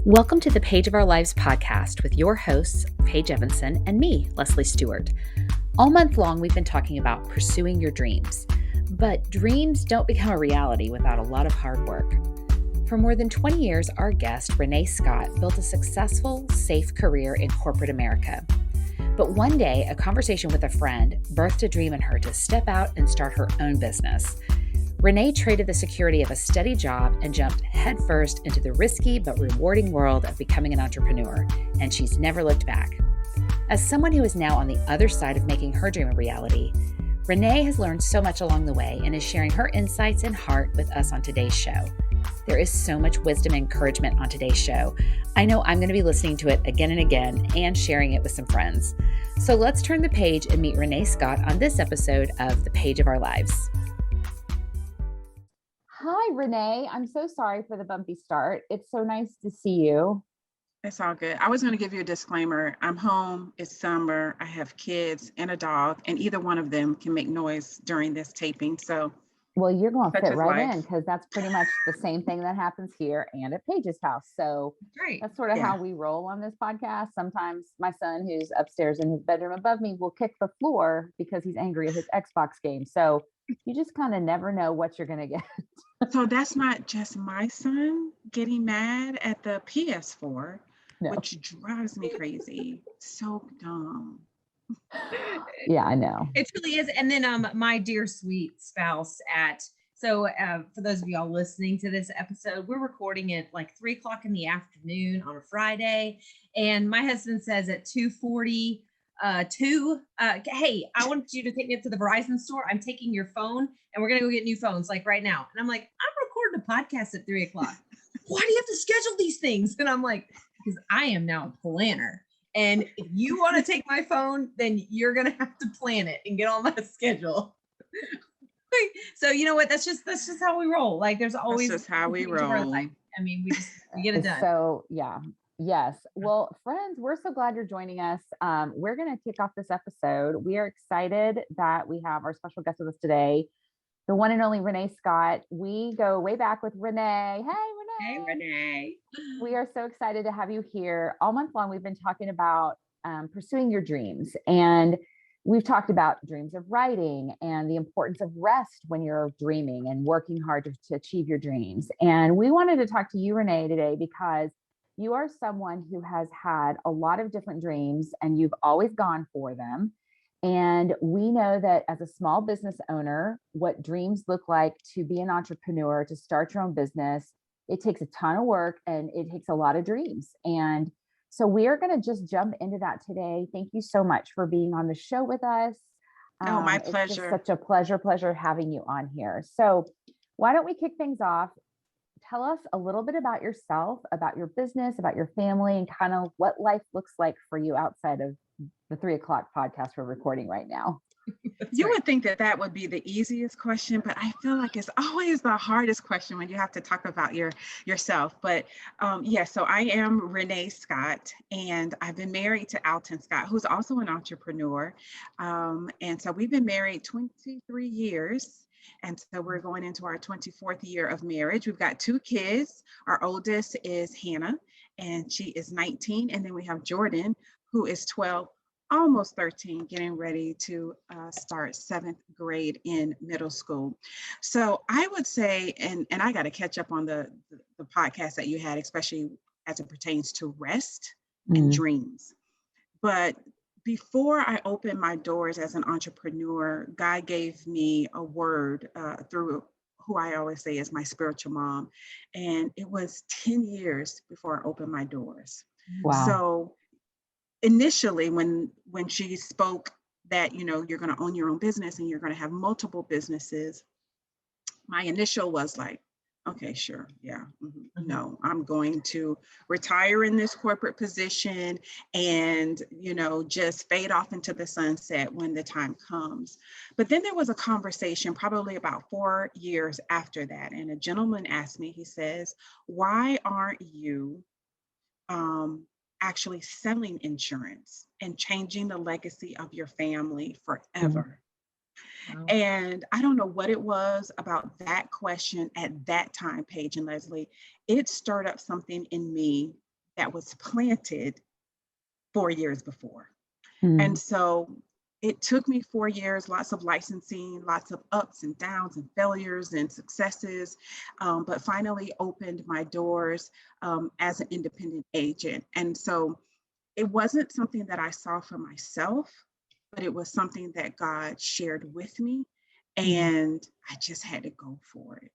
Welcome to the Page of Our Lives podcast with your hosts, Paige Evanson and me, Leslie Stewart. All month long, we've been talking about pursuing your dreams, but dreams don't become a reality without a lot of hard work. For more than 20 years, our guest, Renee Scott, built a successful, safe career in corporate America. But one day, a conversation with a friend birthed a dream in her to step out and start her own business. Renee traded the security of a steady job and jumped headfirst into the risky but rewarding world of becoming an entrepreneur, and she's never looked back. As someone who is now on the other side of making her dream a reality, Renee has learned so much along the way and is sharing her insights and heart with us on today's show. There is so much wisdom and encouragement on today's show. I know I'm going to be listening to it again and again and sharing it with some friends. So let's turn the page and meet Renee Scott on this episode of The Page of Our Lives. Hi, Renee. I'm so sorry for the bumpy start. It's so nice to see you. It's all good. I was going to give you a disclaimer. I'm home. It's summer. I have kids and a dog, and either one of them can make noise during this taping. So, well, you're going to fit right life. in because that's pretty much the same thing that happens here and at Paige's house. So that's sort of how we roll on this podcast. Sometimes my son, who's upstairs in his bedroom above me, will kick the floor because he's angry at his Xbox game. So you just kind of never know what you're going to get. So that's not just my son getting mad at the PS4, which drives me crazy. So dumb. Yeah, I know. It truly is. And then my dear sweet spouse for those of y'all listening to this episode, we're recording it like 3:00 in the afternoon on a Friday. And my husband says at 2:40, hey, I want you to take me up to the Verizon store. I'm taking your phone and we're going to go get new phones like right now. And I'm like, I'm recording a podcast at 3:00. Why do you have to schedule these things? And I'm like, because I am now a planner. And if you want to take my phone, then you're going to have to plan it and get on my schedule. So you know what? That's just how we roll. Like there's always that's just how we roll. I mean, we get it done. So yeah. Yes. Well, friends, we're so glad you're joining us. We're going to kick off this episode. We are excited that we have our special guest with us today, the one and only Renee Scott. We go way back with Renee. Hey, Renee. We are so excited to have you here. All month long, we've been talking about pursuing your dreams. And we've talked about dreams of writing and the importance of rest when you're dreaming and working hard to achieve your dreams. And we wanted to talk to you, Renee, today because you are someone who has had a lot of different dreams and you've always gone for them. And we know that as a small business owner, what dreams look like to be an entrepreneur, to start your own business, it takes a ton of work and it takes a lot of dreams. And so we are going to just jump into that today. Thank you so much for being on the show with us. Oh, my pleasure. It's such a pleasure having you on here. So why don't we kick things off? Tell us a little bit about yourself, about your business, about your family, and kind of what life looks like for you outside of the 3:00 podcast we're recording right now. You would think that would be the easiest question, but I feel like it's always the hardest question when you have to talk about yourself. But so I am Renee Scott, and I've been married to Alton Scott, who's also an entrepreneur. And so we've been married 23 years. And so we're going into our 24th year of marriage. We've got 2 kids. Our oldest is Hannah, and she is 19. And then we have Jordan, who is 12, almost 13, getting ready to start 7th grade in middle school. So I would say, and I got to catch up on the podcast that you had, especially as it pertains to rest and dreams. But before I opened my doors as an entrepreneur, God gave me a word through who I always say is my spiritual mom. And it was 10 years before I opened my doors. Wow. So initially, when she spoke that, you're going to own your own business and you're going to have multiple businesses, my initial was like, okay, sure. Yeah. Mm-hmm. No, I'm going to retire in this corporate position and, just fade off into the sunset when the time comes. But then there was a conversation probably about 4 years after that. And a gentleman asked me, he says, why aren't you actually selling insurance and changing the legacy of your family forever? Wow. And I don't know what it was about that question at that time, Paige and Leslie. It stirred up something in me that was planted 4 years before. And Mm. so it took me 4 years, lots of licensing, lots of ups and downs and failures and successes, but finally opened my doors as an independent agent. And so it wasn't something that I saw for myself, but it was something that God shared with me. Mhm. And I just had to go for it.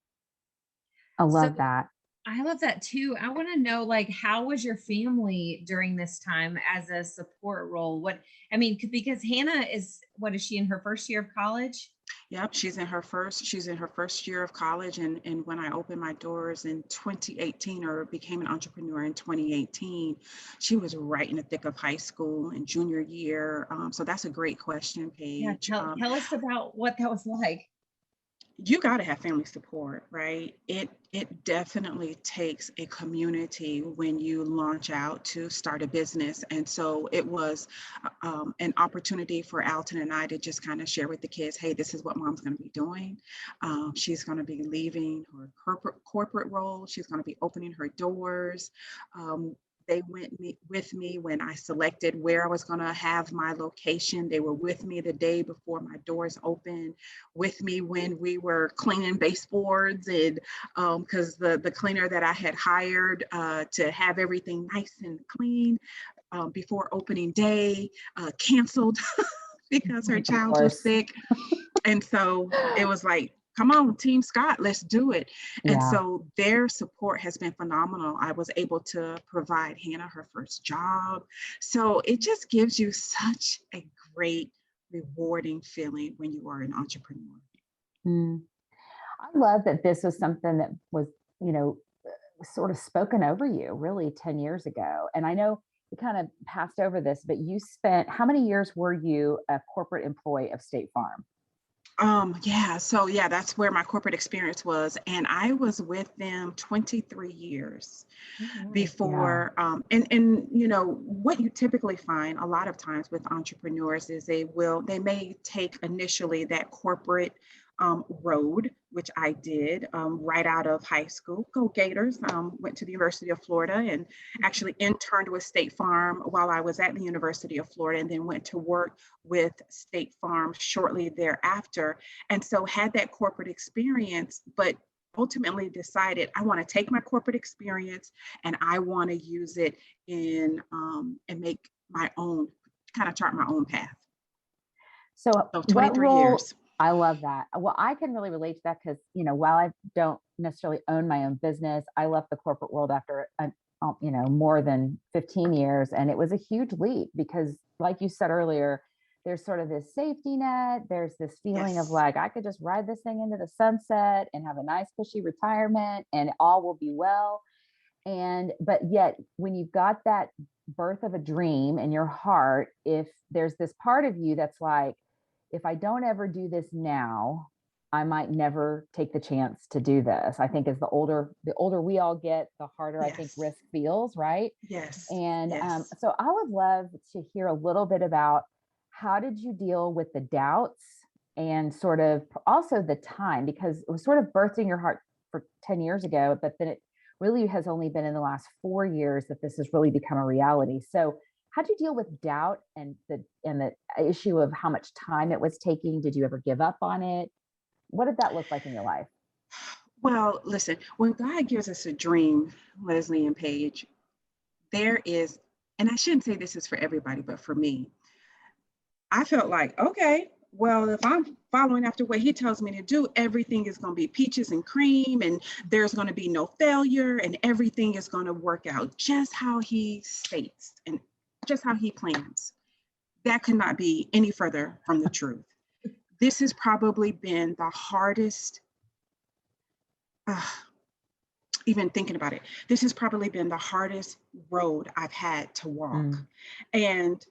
I So love that. I love that too. I want to know, like, how was your family during this time as a support role? I mean, because Hannah is, what is she in her first year of college? Yep, she's in her first year of college. And when I opened my doors in 2018, or became an entrepreneur in 2018, she was right in the thick of high school and junior year. So that's a great question, Yeah, Paige. tell us about what that was like. You got to have family support, right? It definitely takes a community when you launch out to start a business. And so it was an opportunity for Alton and I to just kind of share with the kids, hey, this is what mom's going to be doing. She's going to be leaving her corporate role. She's going to be opening her doors. They with me when I selected where I was going to have my location. They were with me the day before my doors opened, with me when we were cleaning baseboards, and because the cleaner that I had hired to have everything nice and clean before opening day canceled because her Of child was course. sick. And so it was like, come on, Team Scott, let's do it. And Yeah. so their support has been phenomenal. I was able to provide Hannah her first job. So it just gives you such a great, rewarding feeling when you are an entrepreneur. Mm. I love that this was something that was, you know, sort of spoken over you really 10 years ago. And I know we kind of passed over this, but you spent, how many years were you a corporate employee of State Farm? Yeah, so yeah, that's where my corporate experience was. And I was with them 23 years Oh, wow. Yeah. before. And you know, what you typically find a lot of times with entrepreneurs is they may take initially that corporate road, which I did right out of high school. Go Gators! Went to the University of Florida and actually interned with State Farm while I was at the University of Florida, and then went to work with State Farm shortly thereafter. And so had that corporate experience, but ultimately decided I want to take my corporate experience and I want to use it in and make my own, kind of chart my own path. So So what 23 role, years. I love that. Well, I can really relate to that because, you know, while I don't necessarily own my own business, I left the corporate world after, you know, more than 15 years. And it was a huge leap because, like you said earlier, there's sort of this safety net. There's this feeling of Yes. like, I could just ride this thing into the sunset and have a nice, cushy retirement and all will be well. But yet, when you've got that birth of a dream in your heart, if there's this part of you that's like, if I don't ever do this now, I might never take the chance to do this. I think as the older we all get, the harder I think Yes. risk feels, right? Yes. And Yes. so I would love to hear a little bit about how did you deal with the doubts and sort of also the time, because it was sort of birthed in your heart for 10 years ago, but then it really has only been in the last 4 years that this has really become a reality. So how did you deal with doubt and the issue of how much time it was taking? Did you ever give up on it? What did that look like in your life? Well, listen, when God gives us a dream, Leslie and Paige, there is, and I shouldn't say this is for everybody, but for me, I felt like, okay, well, if I'm following after what he tells me to do, everything is going to be peaches and cream, and there's going to be no failure, and everything is going to work out just how he states and just how he plans. That could not be any further from the truth. This has probably been the hardest, uh, even thinking about it, this has probably been the hardest road I've had to walk. Mm, And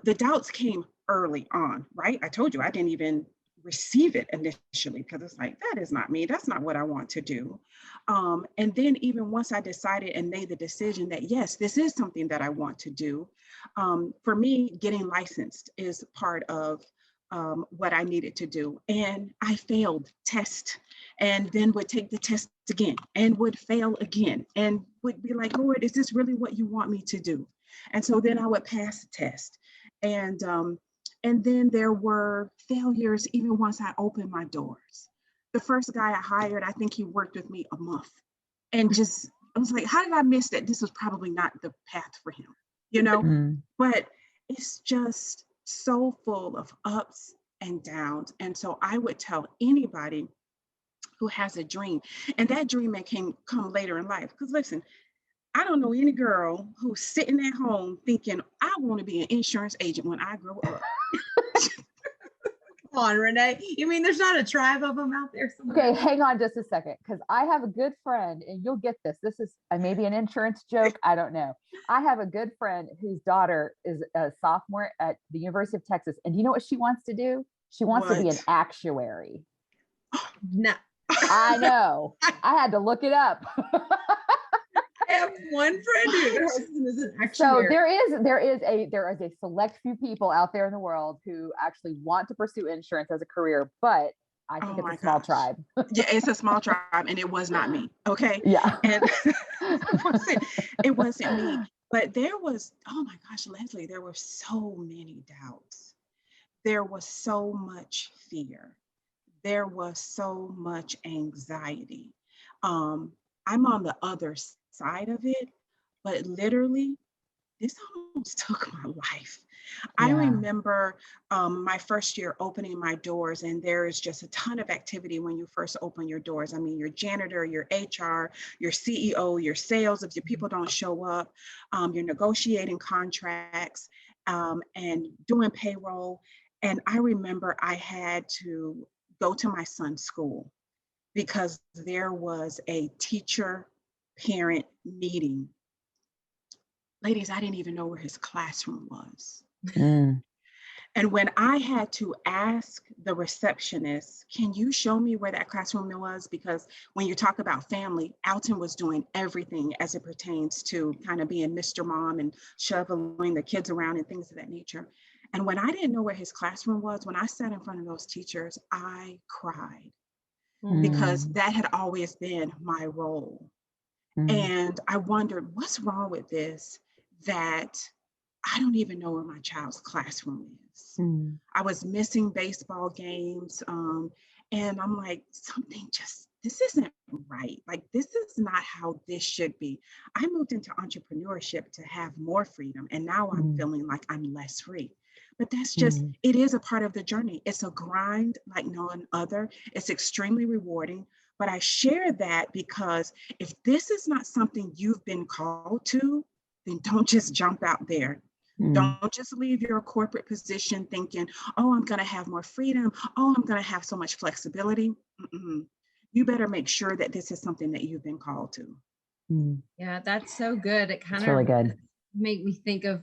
the doubts came early on, right? I told you I didn't even receive it initially because it's like, that is not me. That's not what I want to do. And then, even once I decided and made the decision that, yes, this is something that I want to do, for me, getting licensed is part of what I needed to do. And I failed test and then would take the test again and would fail again and would be like, Lord, is this really what you want me to do? And so then I would pass the test. And then there were failures even once I opened my doors. The first guy I hired, I think he worked with me a month. And just, I was like, how did I miss that? This was probably not the path for him, you know? Mm. But it's just so full of ups and downs. And so I would tell anybody who has a dream, and that dream may come later in life. Because listen, I don't know any girl who's sitting at home thinking, I want to be an insurance agent when I grow up. Come on, Renee. You mean there's not a tribe of them out there somewhere? Okay, hang on just a second, because I have a good friend, and you'll get this. This is maybe an insurance joke. I don't know. I have a good friend whose daughter is a sophomore at the University of Texas. And do you know what she wants to do? She wants to be an What? actuary. No. I know. I had to look it up. I have one friend who her husband is an So actuary. there is a select few people out there in the world who actually want to pursue insurance as a career, but I think Oh it's my a small gosh. tribe. Yeah, it's a small tribe, and it was not me. Okay. Yeah. And it wasn't me. But there was, oh my gosh, Leslie, there were so many doubts. There was so much fear. There was so much anxiety. Um, I'm on the other side of it, but literally, this almost took my life. I Yeah. remember my first year opening my doors, and there is just a ton of activity when you first open your doors. I mean, your janitor, your HR, your CEO, your sales, if your people don't show up, you're negotiating contracts and doing payroll. And I remember I had to go to my son's school because there was a teacher parent meeting. Ladies, I didn't even know where his classroom was. Mm. And when I had to ask the receptionist, can you show me where that classroom was? Because when you talk about family, Alton was doing everything as it pertains to kind of being Mr. Mom and shoveling the kids around and things of that nature. And when I didn't know where his classroom was, when I sat in front of those teachers, I cried because Mm. that had always been my role. Mm. And I wondered, what's wrong with this that I don't even know where my child's classroom is. Mm. I was missing baseball games. And I'm like, this isn't right. Like, this is not how this should be. I moved into entrepreneurship to have more freedom. And now I'm Mm. feeling like I'm less free. But that's just, Mm. it is a part of the journey. It's a grind like no other. It's extremely rewarding. But I share that because if this is not something you've been called to, then don't just jump out there. Mm. Don't just leave your corporate position thinking, oh, I'm going to have more freedom. Oh, I'm going to have so much flexibility. Mm-mm. You better make sure that this is something that you've been called to. Mm. Yeah, that's so good. It kind It's of really good. made me think of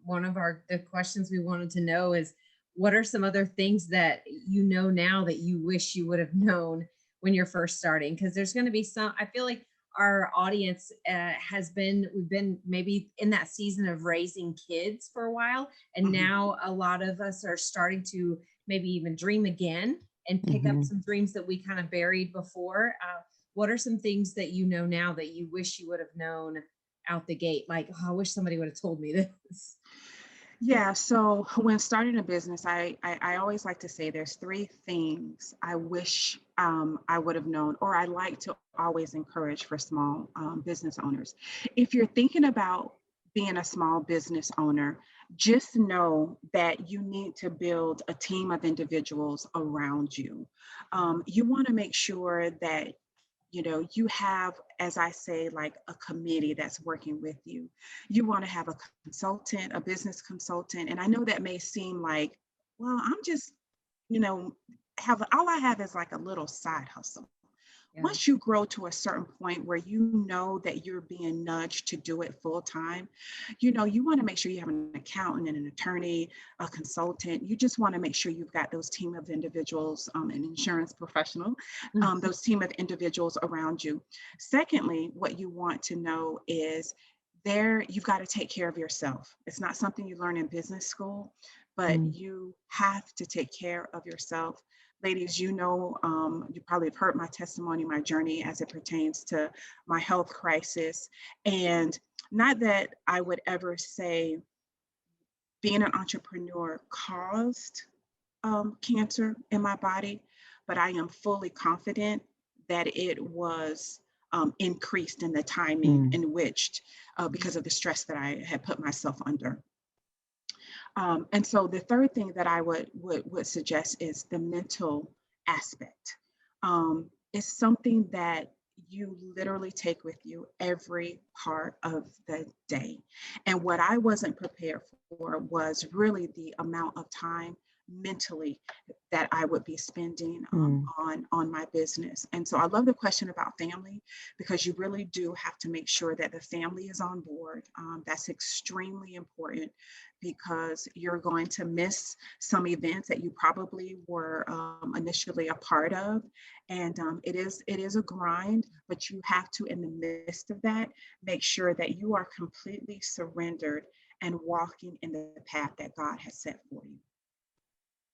one of the questions we wanted to know is what are some other things that you know now that you wish you would have known when you're first starting? Because there's going to be some, I feel like our audience we've been maybe in that season of raising kids for a while. And Mhm. now a lot of us are starting to maybe even dream again and pick up Mhm. some dreams that we kind of buried before. What are some things that you know now that you wish you would have known out the gate? Like, oh, I wish somebody would have told me this. Yeah, so when starting a business, I always like to say there's three things I wish I would have known, or I like to always encourage for small business owners. If you're thinking about being a small business owner, just know that you need to build a team of individuals around you. You want to make sure that you have, as I say, like a committee that's working with you. You want to have a consultant, a business consultant. And I know that may seem like, well, I'm just, you know, all I have is like a little side hustle. Yeah. Once you grow to a certain point where you know that you're being nudged to do it full time, you want to make sure you have an accountant and an attorney, a consultant. You just want to make sure you've got those team of individuals, an insurance professional, those team of individuals around you. Secondly, what you want to know is you've got to take care of yourself. It's not something you learn in business school. but you have to take care of yourself. Ladies, you know, you probably have heard my testimony, my journey as it pertains to my health crisis. And not that I would ever say being an entrepreneur caused cancer in my body, but I am fully confident that it was increased in the timing in which, because of the stress that I had put myself under. And so the third thing that I would suggest is the mental aspect. It's something that you literally take with you every part of the day. And what I wasn't prepared for was really the amount of time mentally that I would be spending on my business. And so I love the question about family, because you really do have to make sure that the family is on board. That's extremely important, because you're going to miss some events that you probably were initially a part of. And it is a grind, but you have to, in the midst of that, make sure that you are completely surrendered and walking in the path that God has set for you.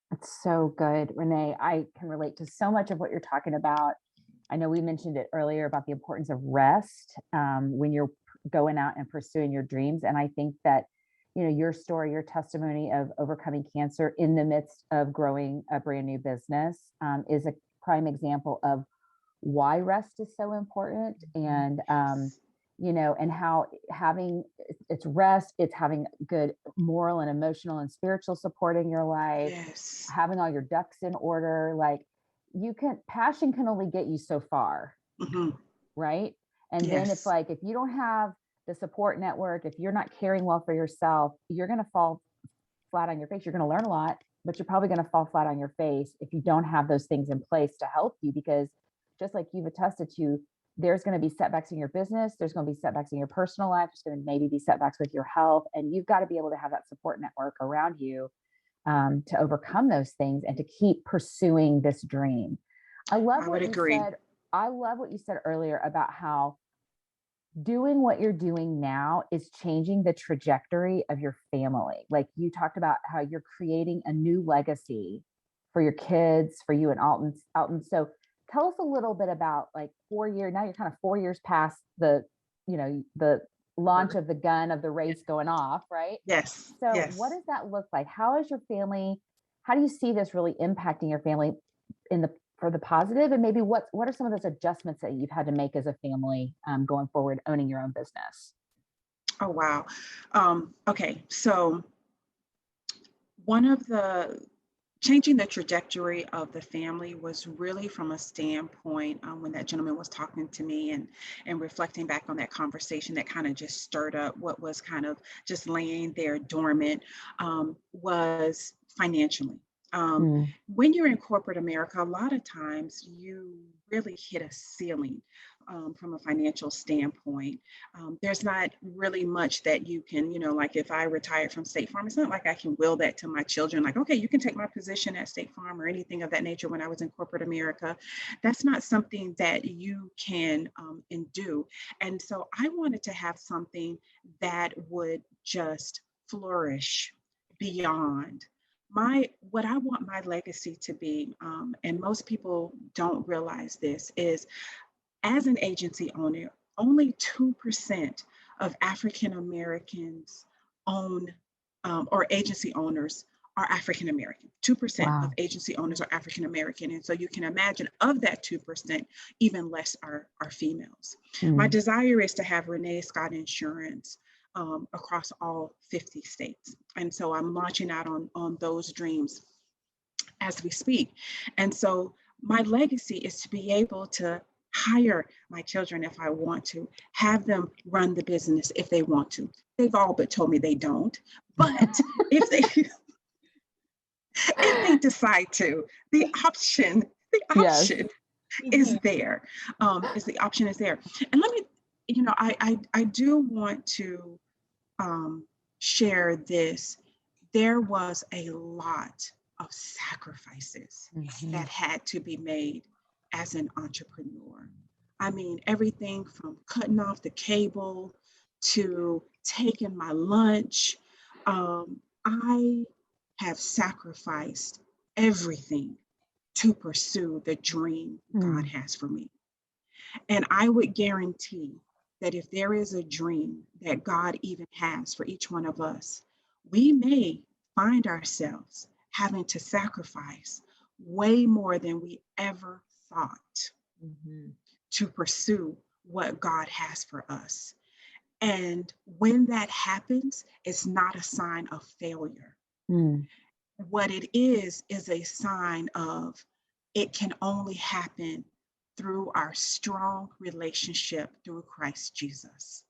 That's so good, Renee. I can relate to so much of what you're talking about. I know we mentioned it earlier about the importance of rest when you're going out and pursuing your dreams. And I think that, you know, your story, your testimony of overcoming cancer in the midst of growing a brand new business is a prime example of why rest is so important. And you know, and how having it's rest, it's having good moral and emotional and spiritual support in your life, Yes. having all your ducks in order. Like, passion can only get you so far, right? And then it's like, if you don't have the support network, if you're not caring well for yourself, you're going to fall flat on your face. You're going to learn a lot, but you're probably going to fall flat on your face if you don't have those things in place to help you. Because just like you've attested to, there's going to be setbacks in your business. There's going to be setbacks in your personal life. There's going to maybe be setbacks with your health. And you've got to be able to have that support network around you to overcome those things and to keep pursuing this dream. I love what you said earlier about how doing what you're doing now is changing the trajectory of your family. Like, you talked about how you're creating a new legacy for your kids, for you and Alton. So tell us a little bit about, like, 4 years, now you're kind of 4 years past the, you know, the launch of the gun of the race going off, right? Yes. So yes. what does that look like? How is your family, how do you see this really impacting your family for the positive? And maybe what are some of those adjustments that you've had to make as a family going forward, owning your own business? Oh, wow. Okay. So one of the changing the trajectory of the family was really from a standpoint when that gentleman was talking to me and reflecting back on that conversation that kind of just stirred up what was kind of just laying there dormant, was financially. When you're in corporate America, a lot of times you really hit a ceiling from a financial standpoint. There's not really much that you can, like if I retired from State Farm, it's not like I can will that to my children, like, okay, you can take my position at State Farm or anything of that nature when I was in corporate America. That's not something that you can do. And so I wanted to have something that would just flourish beyond what I want my legacy to be, and most people don't realize this, is as an agency owner, only 2% of African Americans own or agency owners are African American. 2% of agency owners are African American. And so you can imagine, of that 2%, even less are females. My desire is to have Renee Scott Insurance across all 50 states. And so I'm launching out on those dreams as we speak. And so my legacy is to be able to hire my children if I want to, have them run the business if they want to. They've all but told me they don't, but if they decide to, the option is there. The option is there. And let me, I do want to share this. There was a lot of sacrifices that had to be made as an entrepreneur. I mean, everything from cutting off the cable to taking my lunch. I have sacrificed everything to pursue the dream God has for me. And I would guarantee that if there is a dream that God even has for each one of us, we may find ourselves having to sacrifice way more than we ever thought to pursue what God has for us. And when that happens, it's not a sign of failure. What it is a sign of it can only happen through our strong relationship through Christ Jesus.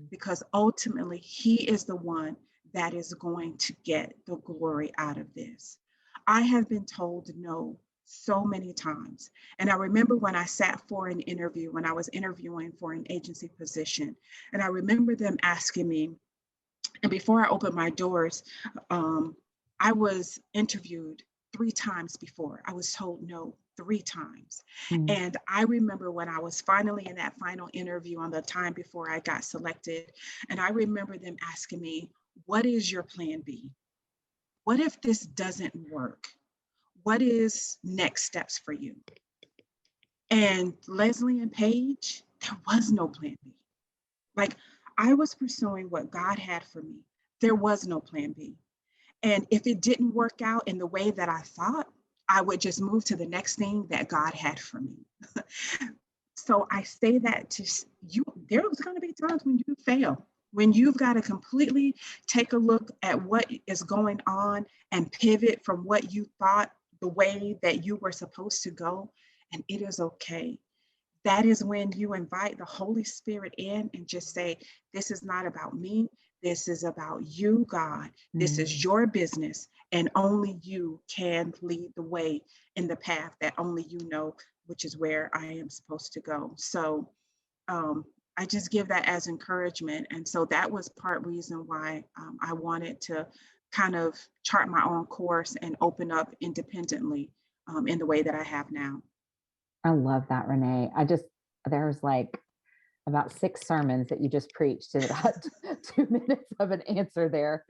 Because ultimately, He is the one that is going to get the glory out of this. I have been told no so many times. And I remember when I sat for an interview, when I was interviewing for an agency position, and I remember them asking me, and before I opened my doors, I was interviewed 3 times before. I was told no 3 times. And I remember when I was finally in that final interview on the time before I got selected, and I remember them asking me, what is your plan B? What if this doesn't work? What is next steps for you? And Leslie and Paige, there was no plan B. Like, I was pursuing what God had for me. There was no plan B. And if it didn't work out in the way that I thought, I would just move to the next thing that God had for me. So I say that to you, there's going to be times when you fail, when you've got to completely take a look at what is going on and pivot from what you thought the way that you were supposed to go. And it is okay. That is when you invite the Holy Spirit in and just say, this is not about me. This is about you, God. This is your business. And only you can lead the way in the path that only you know, which is where I am supposed to go. So I just give that as encouragement. And so that was part reason why I wanted to kind of chart my own course and open up independently in the way that I have now. I love that, Renee. There's like about 6 sermons that you just preached in about 2 minutes of an answer there.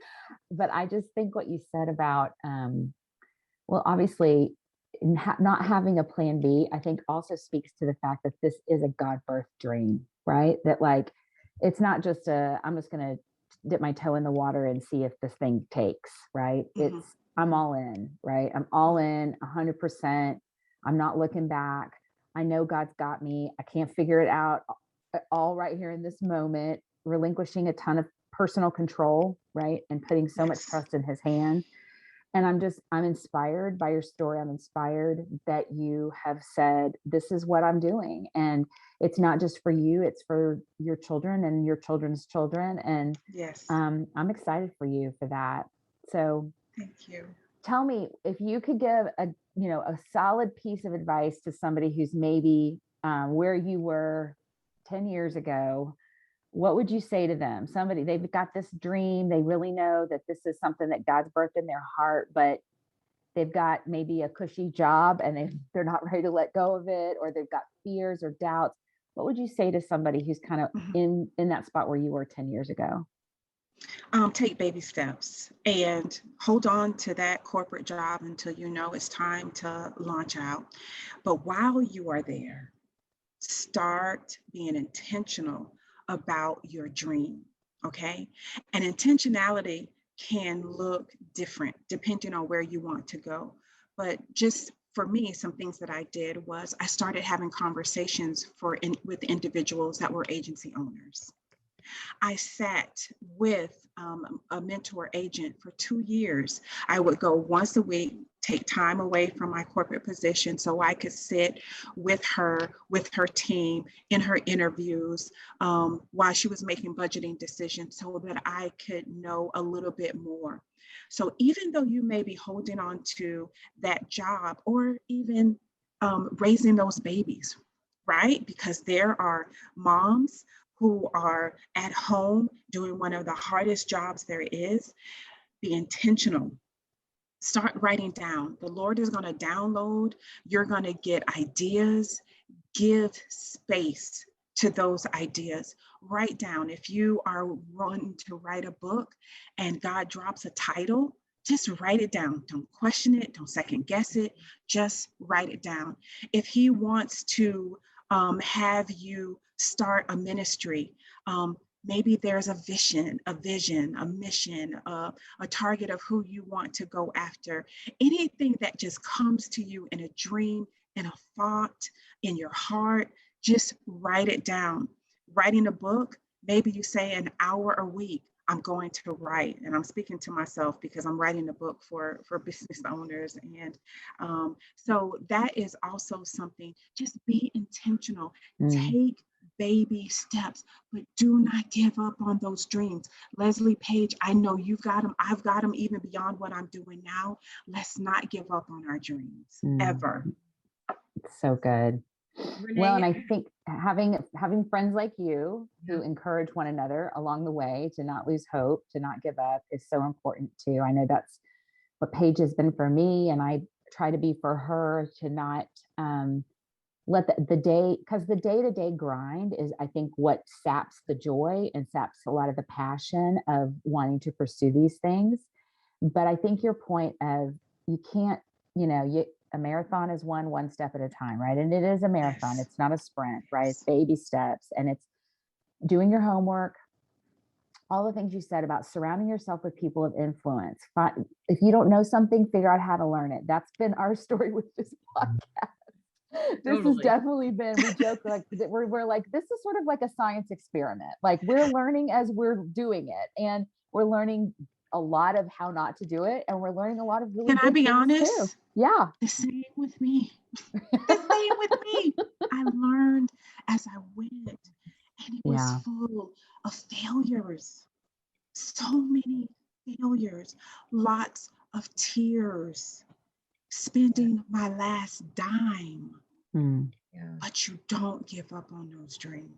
But I just think what you said about, well, obviously not having a plan B, I think also speaks to the fact that this is a God-birthed dream, right? That like, it's not just I'm just going to dip my toe in the water and see if this thing takes, right? It's, I'm all in, right? I'm all in 100%. I'm not looking back. I know God's got me. I can't figure it out all right here in this moment, relinquishing a ton of personal control, right? And putting so much trust in His hand. And I'm inspired by your story. I'm inspired that you have said, this is what I'm doing. And it's not just for you, it's for your children and your children's children. And I'm excited for you for that. So thank you. Tell me, if you could give a solid piece of advice to somebody who's maybe where you were 10 years ago, what would you say to them? Somebody, they've got this dream, they really know that this is something that God's birthed in their heart, but they've got maybe a cushy job and they're not ready to let go of it, or they've got fears or doubts. What would you say to somebody who's kind of in that spot where you were 10 years ago? Take baby steps and hold on to that corporate job until you know it's time to launch out. But while you are there, start being intentional about your dream, okay? And intentionality can look different depending on where you want to go. But just for me, some things that I did was I started having conversations with individuals that were agency owners. I sat with a mentor agent for 2 years. I would go once a week, take time away from my corporate position so I could sit with her team in her interviews while she was making budgeting decisions so that I could know a little bit more. So even though you may be holding on to that job or even raising those babies, right? Because there are moms who are at home doing one of the hardest jobs there is. Be intentional. Start writing down. The Lord is going to download. You're going to get ideas. Give space to those ideas. Write down. If you are wanting to write a book and God drops a title, just write it down. Don't question it. Don't second guess it. Just write it down. If he wants to have you start a ministry, maybe there's a vision, a mission, a target of who you want to go after. Anything that just comes to you in a dream, in a thought, in your heart, just write it down. Writing a book, maybe you say an hour a week. I'm going to write, and I'm speaking to myself because I'm writing a book for business owners. And so that is also something, just be intentional, take baby steps, but do not give up on those dreams. Leslie Page, I know you've got them. I've got them even beyond what I'm doing now. Let's not give up on our dreams ever. So good. Renee, Well, and I think having friends like you who encourage one another along the way to not lose hope, to not give up is so important too. I know that's what Paige has been for me, and I try to be for her, to not let the day, because the day-to-day grind is, I think, what saps the joy and saps a lot of the passion of wanting to pursue these things. But I think your point of, you can't, a marathon is one step at a time, right? And it is a marathon. Yes. It's not a sprint, right? It's baby steps, and it's doing your homework, all the things you said about surrounding yourself with people of influence. If you don't know something, figure out how to learn it. That's been our story with this podcast. This has definitely been, we joke like we're like, this is sort of like a science experiment. Like, we're learning as we're doing it, and we're learning a lot of how not to do it, and we're learning a lot of really Can I be honest? Too. Yeah. The same with me. The same with me. I learned as I went, and it was full of failures. So many failures, lots of tears, spending my last dime. But you don't give up on those dreams.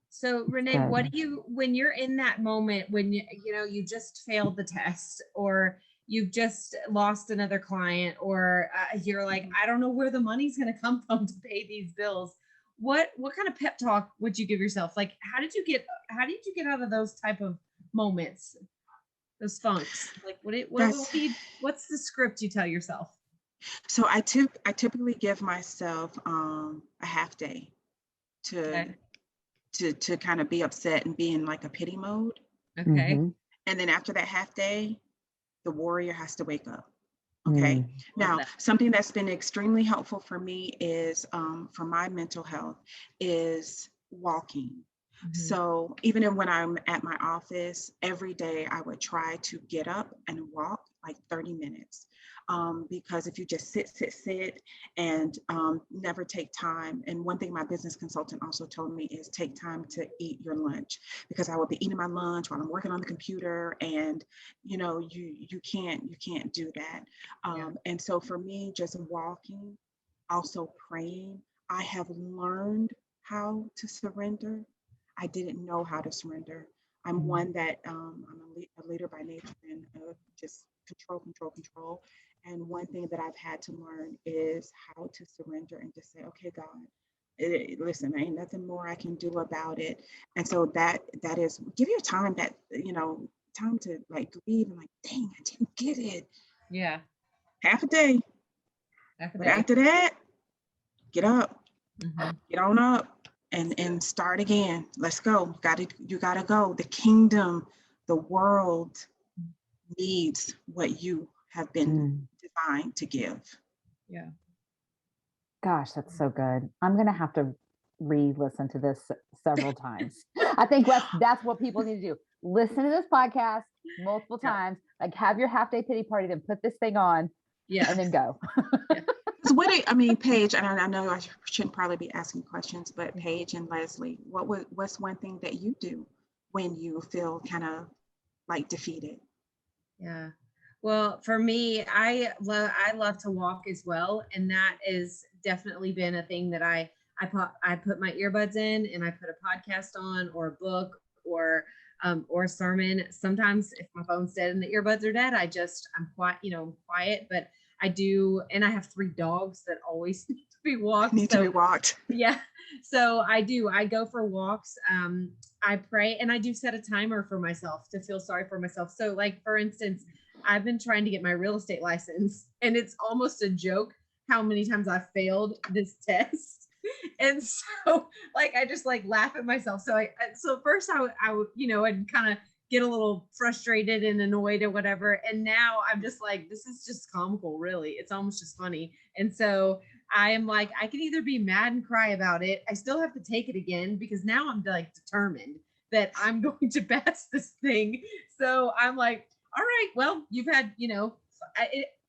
So Renee, what do you, when you're in that moment, when you just failed the test, or you've just lost another client, or you're like, I don't know where the money's going to come from to pay these bills. What kind of pep talk would you give yourself? Like, how did you get out of those type of moments, those funks? Like, what's the script you tell yourself? So I typically give myself a half day to kind of be upset and be in like a pity mode. Okay. And then after that half day, the warrior has to wake up. Okay. Now, something that's been extremely helpful for me is for my mental health is walking. So even when I'm at my office, every day I would try to get up and walk like 30 minutes. Because if you just sit and never take time, and one thing my business consultant also told me is take time to eat your lunch, because I would be eating my lunch while I'm working on the computer, and you can't do that. And so for me, just walking, also praying, I have learned how to surrender. I didn't know how to surrender. I'm one that I'm a leader by nature, and just control. And one thing that I've had to learn is how to surrender and just say, okay, God, listen, there ain't nothing more I can do about it. And so that is, give your time time to like grieve and like, dang, I didn't get it. Yeah. Half a day. But after that, get up, get on up. And start again. Let's go. You gotta go. The kingdom, the world needs what you have been designed to give. Yeah. Gosh, that's so good. I'm gonna have to re-listen to this several times. I think that's what people need to do. Listen to this podcast multiple times. Like, have your half day pity party, then put this thing on, and then go. Paige, and I know I shouldn't probably be asking questions, but Paige and Leslie, what's one thing that you do when you feel kind of like defeated? Yeah. Well, for me, I love to walk as well. And that is definitely been a thing that I put my earbuds in, and I put a podcast on, or a book, or a sermon. Sometimes if my phone's dead and the earbuds are dead, I'm quiet, but I do. And I have 3 dogs that always need to be walked. To be walked. Yeah. So I go for walks. I pray, and I do set a timer for myself to feel sorry for myself. So like, for instance, I've been trying to get my real estate license, and it's almost a joke how many times I've failed this test. And so like, I just like laugh at myself. So first I would, I'd kind of get a little frustrated and annoyed or whatever. And now I'm just like, this is just comical, really. It's almost just funny. And so I am like, I can either be mad and cry about it. I still have to take it again because now I'm like determined that I'm going to pass this thing. So I'm like, all right, well, you've had,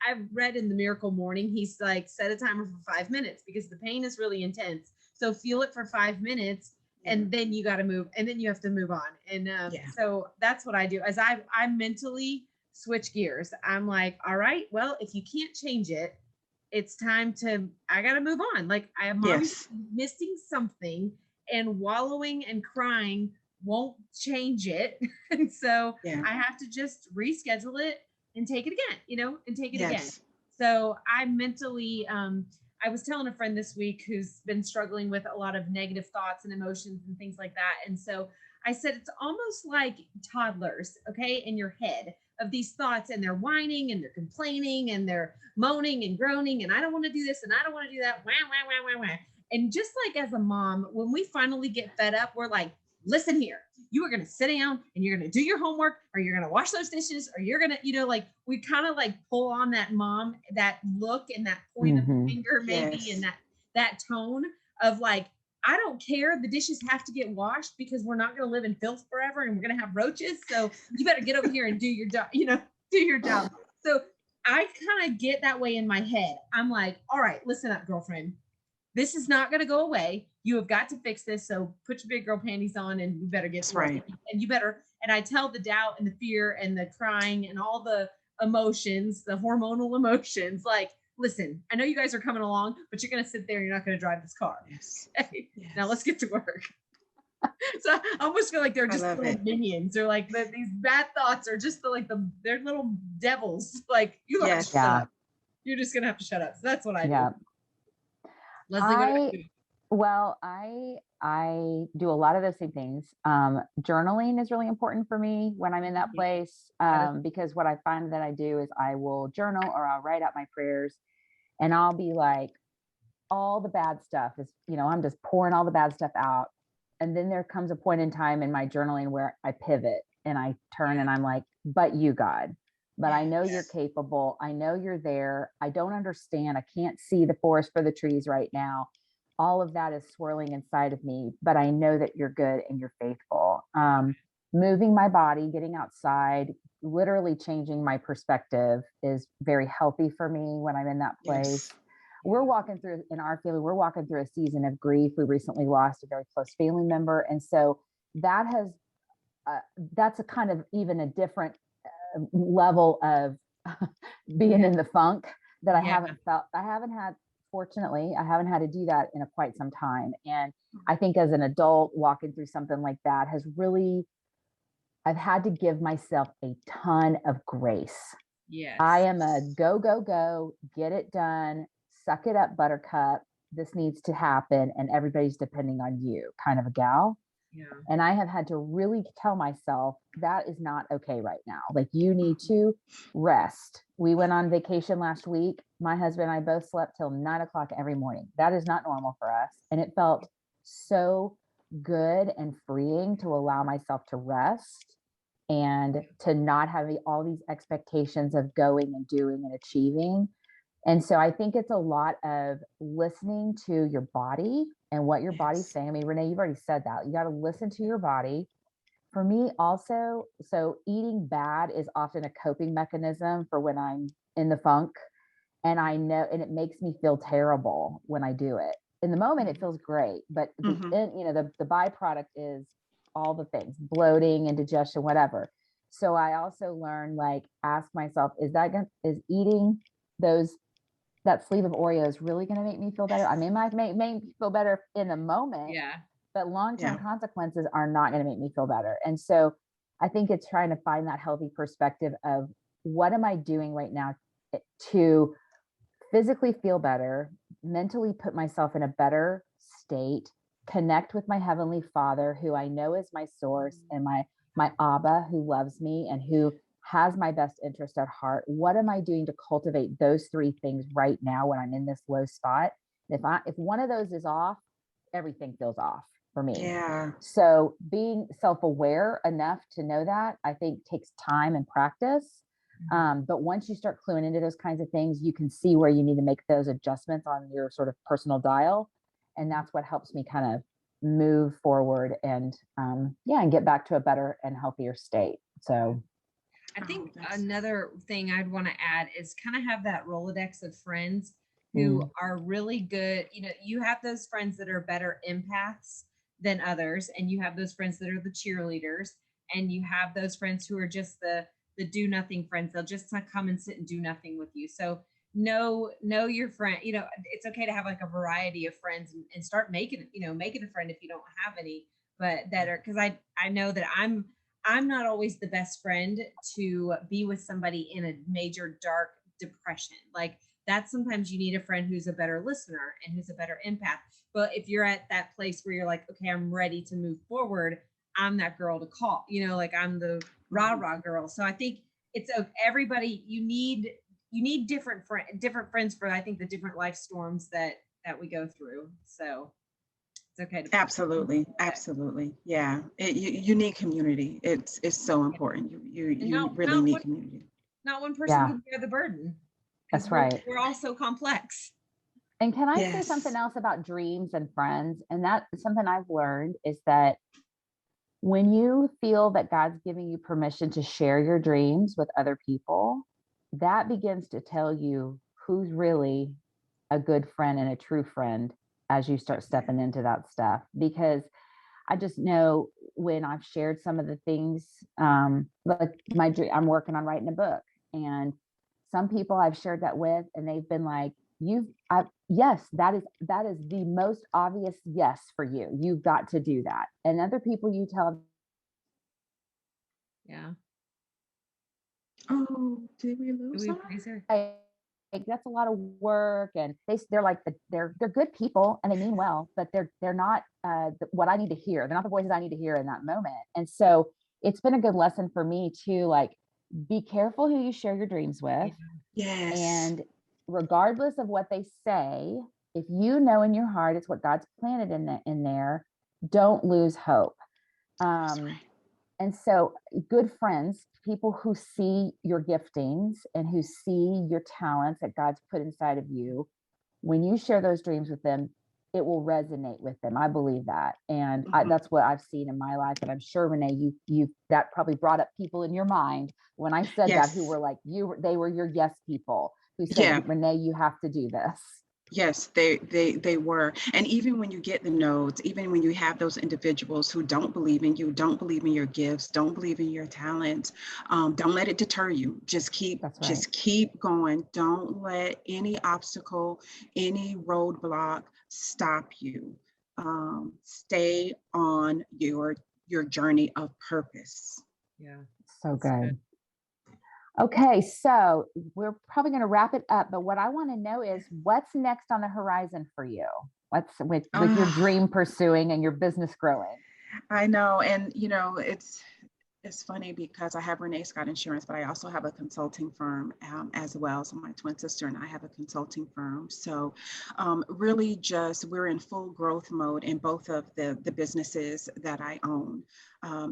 I've read in the Miracle Morning, he's like, set a timer for 5 minutes because the pain is really intense. So feel it for 5 minutes and then you got to move, and then you have to move on. And so that's what I do as I mentally switch gears. I'm like, all right, well, if you can't change it, it's time I got to move on. Like I'm missing something, and wallowing and crying won't change it. And so I have to just reschedule it and take it again, and take it again. So I mentally, I was telling a friend this week who's been struggling with a lot of negative thoughts and emotions and things like that. And so I said, it's almost like toddlers, okay, in your head of these thoughts, and they're whining and they're complaining and they're moaning and groaning. And I don't want to do this and I don't want to do that. Wah, wah, wah, wah, wah. And just like as a mom, when we finally get fed up, we're like, listen here, you are going to sit down and you're going to do your homework, or you're going to wash those dishes, or you're going to, like we kind of like pull on that mom, that look and that point of the finger maybe, and that tone of like, I don't care. The dishes have to get washed because we're not going to live in filth forever and we're going to have roaches. So you better get over here and do your job, do your job. So I kind of get that way in my head. I'm like, all right, listen up, girlfriend. This is not going to go away. You have got to fix this. So put your big girl panties on and you better get started. And you better, and I tell the doubt and the fear and the crying and all the emotions, the hormonal emotions, like, listen, I know you guys are coming along, but you're going to sit there and you're not going to drive this car. Okay? Now let's get to work. So I almost feel like they're just little minions. They're like these bad thoughts are just they're little devils. Like you have to shut up. You're just going to have to shut up. So that's what I do. Leslie, what about you? Well, I do a lot of those same things. Journaling is really important for me when I'm in that place, because what I find that I do is I will journal or I'll write out my prayers, and I'll be like, all the bad stuff is, I'm just pouring all the bad stuff out. And then there comes a point in time in my journaling where I pivot and I turn and I'm like, but you, God, but I know you're capable. I know you're there. I don't understand. I can't see the forest for the trees right now. All of that is swirling inside of me, but I know that you're good and you're faithful. Moving my body, getting outside, literally changing my perspective is very healthy for me when I'm in that place. We're walking through, in our family, we're walking through a season of grief. We recently lost a very close family member. And so that has, that's a kind of even a different level of being in the funk that I haven't felt. Fortunately, I haven't had to do that in quite some time. And I think as an adult walking through something like that has really, I've had to give myself a ton of grace. Yes. I am a go, go, go, get it done, suck it up, buttercup. This needs to happen. And everybody's depending on you kind of a gal. Yeah. And I have had to really tell myself that is not okay right now. Like you need to rest. We went on vacation last week. My husband and I both slept till 9 o'clock every morning. That is not normal for us. And it felt so good and freeing to allow myself to rest and to not have all these expectations of going and doing and achieving. And so I think it's a lot of listening to your body and what your body's saying. I mean, Renee, you've already said that. You got to listen to your body. For me also, so eating bad is often a coping mechanism for when I'm in the funk. And I know, and it makes me feel terrible when I do it. In the moment, it feels great, but the byproduct is all the things, bloating, indigestion, whatever. So I also learned, like, ask myself, is eating that sleeve of Oreos really going to make me feel better? I mean, it might make me feel better in the moment, but long-term consequences are not going to make me feel better. And so I think it's trying to find that healthy perspective of what am I doing right now to physically feel better, mentally put myself in a better state, connect with my Heavenly Father, who I know is my source, and my Abba, who loves me and who has my best interest at heart. What am I doing to cultivate those three things right now when I'm in this low spot? If one of those is off, everything feels off for me. Yeah. So being self-aware enough to know that, I think, takes time and practice. But once you start cluing into those kinds of things, you can see where you need to make those adjustments on your sort of personal dial. And that's what helps me kind of move forward and and get back to a better and healthier state. So I think that's another thing I'd want to add is kind of have that Rolodex of friends who are really good. You know, you have those friends that are better empaths than others, and you have those friends that are the cheerleaders, and you have those friends who are just the do nothing friends. They'll just come and sit and do nothing with you. So know your friend. You know, it's okay to have like a variety of friends and start making making a friend if you don't have any, but that are, because I know that I'm not always the best friend to be with somebody in a major dark depression. Like that, sometimes you need a friend who's a better listener and who's a better empath. But if you're at that place where you're like, okay, I'm ready to move forward, I'm that girl to call, like I'm the rah girl. So I think it's everybody, you need different friends for, I think, the different life storms that we go through. So it's okay to absolutely. Yeah. You need community. It's so important. You really need community. Not one person can bear the burden. That's right. We're all so complex. And can I say something else about dreams and friends? And that something I've learned is that when you feel that God's giving you permission to share your dreams with other people, that begins to tell you who's really a good friend and a true friend as you start stepping into that stuff. Because I just know when I've shared some of the things, like my dream, I'm working on writing a book, and some people I've shared that with, and they've been like, yes, that is the most obvious yes for you. You've got to do that. And other people you tell. Yeah. Oh, did we lose her? Like that's a lot of work, and they're like they're good people and they mean well, but they're not what I need to hear. They're not the voices I need to hear in that moment. And so it's been a good lesson for me to like be careful who you share your dreams with. Yes. And regardless of what they say, if you know in your heart it's what God's planted in there, don't lose hope. And so good friends, people who see your giftings and who see your talents that God's put inside of you, when you share those dreams with them, it will resonate with them. I believe that. And that's what I've seen in my life. And I'm sure, Renee, you that probably brought up people in your mind when I said that, who were like, they were your yes people who said, Renee, you have to do this. Yes, they were. And even when you get the no's, even when you have those individuals who don't believe in you, don't believe in your gifts, don't believe in your talents, don't let it deter you. Just keep going. Don't let any obstacle, any roadblock stop you. Stay on your journey of purpose. Yeah. So good. Okay, so we're probably going to wrap it up, but what I want to know is what's next on the horizon for you? What's with your dream pursuing and your business growing? I know, and it's funny because I have Renee Scott Insurance, but I also have a consulting firm as well. So my twin sister and I have a consulting firm. So really just we're in full growth mode in both of the businesses that I own,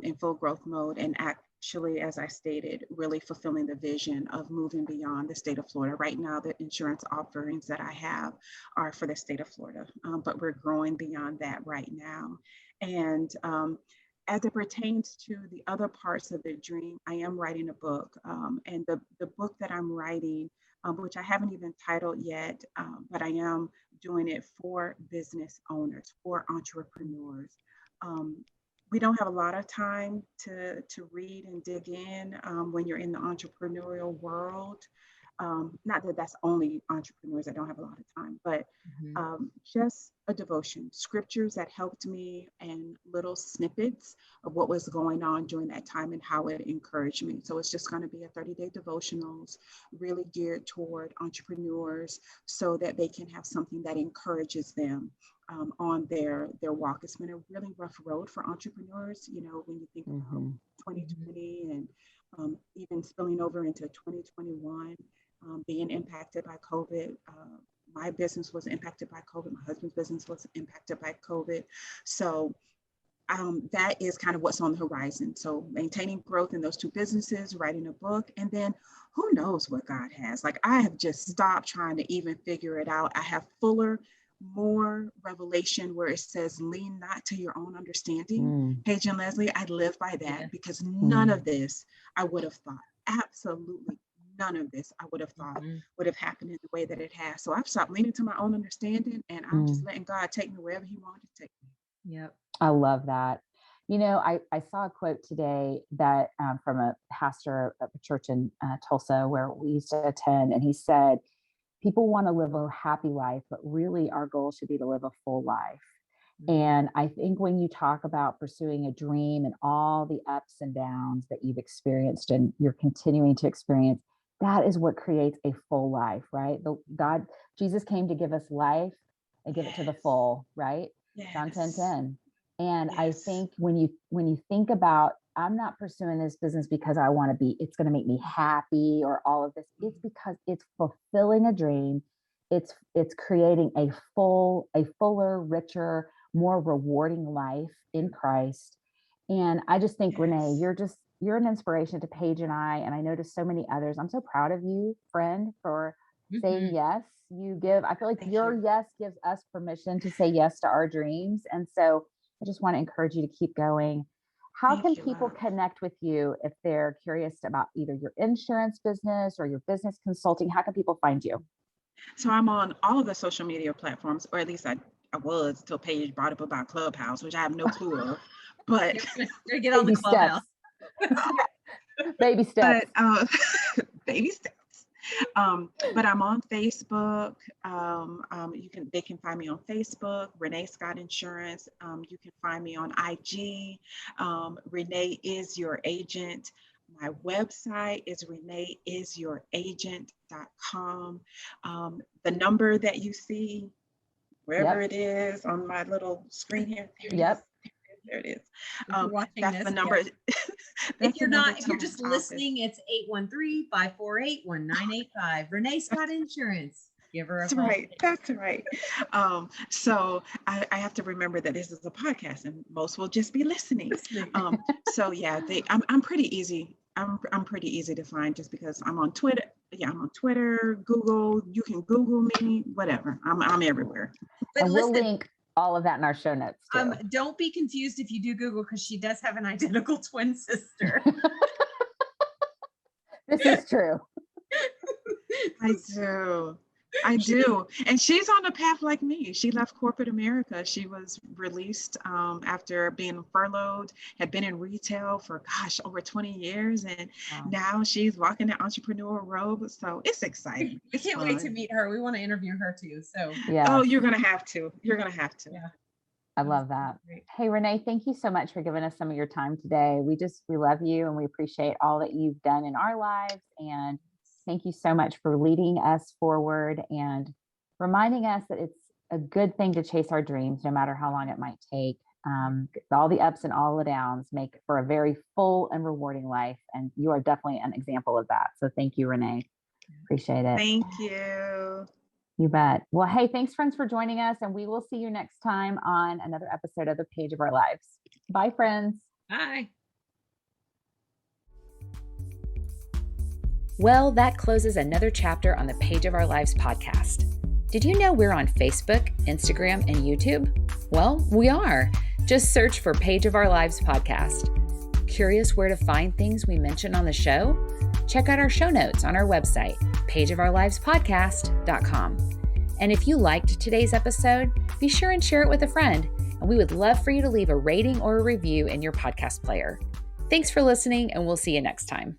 in full growth mode, and actually, as I stated, really fulfilling the vision of moving beyond the state of Florida. Right now, the insurance offerings that I have are for the state of Florida, but we're growing beyond that right now. And as it pertains to the other parts of the dream, I am writing a book, and the book that I'm writing, which I haven't even titled yet, but I am doing it for business owners, for entrepreneurs. We don't have a lot of time to read and dig in when you're in the entrepreneurial world. Not that that's only entrepreneurs that don't have a lot of time, but just a devotion, scriptures that helped me, and little snippets of what was going on during that time and how it encouraged me. So it's just going to be a 30-day devotionals, really geared toward entrepreneurs so that they can have something that encourages them on their walk. It's been a really rough road for entrepreneurs, when you think about 2020 and even and spilling over into 2021, being impacted by COVID. My business was impacted by COVID. My husband's business was impacted by COVID. So that is kind of what's on the horizon. So maintaining growth in those two businesses, writing a book, and then who knows what God has. Like, I have just stopped trying to even figure it out. I have more revelation where it says, lean not to your own understanding. Paige and Leslie, I live by that, because none of this I would have thought. Absolutely none of this I would have thought would have happened in the way that it has. So I've stopped leaning to my own understanding, and I'm just letting God take me wherever he wanted to take me. Yep. I love that. I saw a quote today that from a pastor of a church in Tulsa where we used to attend, and he said, people want to live a happy life, but really our goal should be to live a full life. And I think when you talk about pursuing a dream and all the ups and downs that you've experienced and you're continuing to experience, that is what creates a full life, right? Jesus came to give us life and give it to the full, right? John 10:10. And I think when you think about, I'm not pursuing this business because I want to it's going to make me happy or all of this. It's because it's fulfilling a dream. It's creating a fuller, richer, more rewarding life in Christ. And I just think, Renee, you're an inspiration to Paige and I know to so many others. I'm so proud of you, friend, for saying yes. I feel like your yes gives us permission to say yes to our dreams. And so I just want to encourage you to keep going. How can people connect with you if they're curious about either your insurance business or your business consulting? How can people find you? So I'm on all of the social media platforms, or at least I was, till Paige brought up about Clubhouse, which I have no clue of. But get on the Clubhouse. Baby steps. But, baby steps. But I'm on Facebook. They can find me on Facebook, Renee Scott Insurance. You can find me on IG. Renee is your agent. My website is reneeisyouragent.com. The number that you see, wherever it is on my little screen here. There it is. That's the number. If you're just listening, it's 813-548-1985. Renee Scott Insurance. Give her a call. That's right. So I have to remember that this is a podcast and most will just be listening. So yeah, I'm pretty easy. I'm pretty easy to find just because I'm on Twitter. Yeah, I'm on Twitter, Google. You can Google me, whatever. I'm everywhere. But and we'll link all of that in our show notes too. Don't be confused if you do Google, because she does have an identical twin sister. This is true. I do. And she's on a path like me. She left corporate America. She was released after being furloughed, had been in retail for, over 20 years. And now she's walking the entrepreneur road. So it's exciting. I can't wait to meet her. We want to interview her too. So Oh, you're going to have to. You're going to have to. Yeah. I love that. Hey, Renee, thank you so much for giving us some of your time today. We love you and we appreciate all that you've done in our lives. And thank you so much for leading us forward and reminding us that it's a good thing to chase our dreams, no matter how long it might take. All the ups and all the downs make for a very full and rewarding life. And you are definitely an example of that. So thank you, Renee. Appreciate it. Thank you. You bet. Well, hey, thanks friends for joining us. And we will see you next time on another episode of The Page of Our Lives. Bye, friends. Bye. Well, that closes another chapter on the Page of Our Lives podcast. Did you know we're on Facebook, Instagram, and YouTube? Well, we are. Just search for Page of Our Lives podcast. Curious where to find things we mention on the show? Check out our show notes on our website, pageofourlivespodcast.com. And if you liked today's episode, be sure and share it with a friend. And we would love for you to leave a rating or a review in your podcast player. Thanks for listening, and we'll see you next time.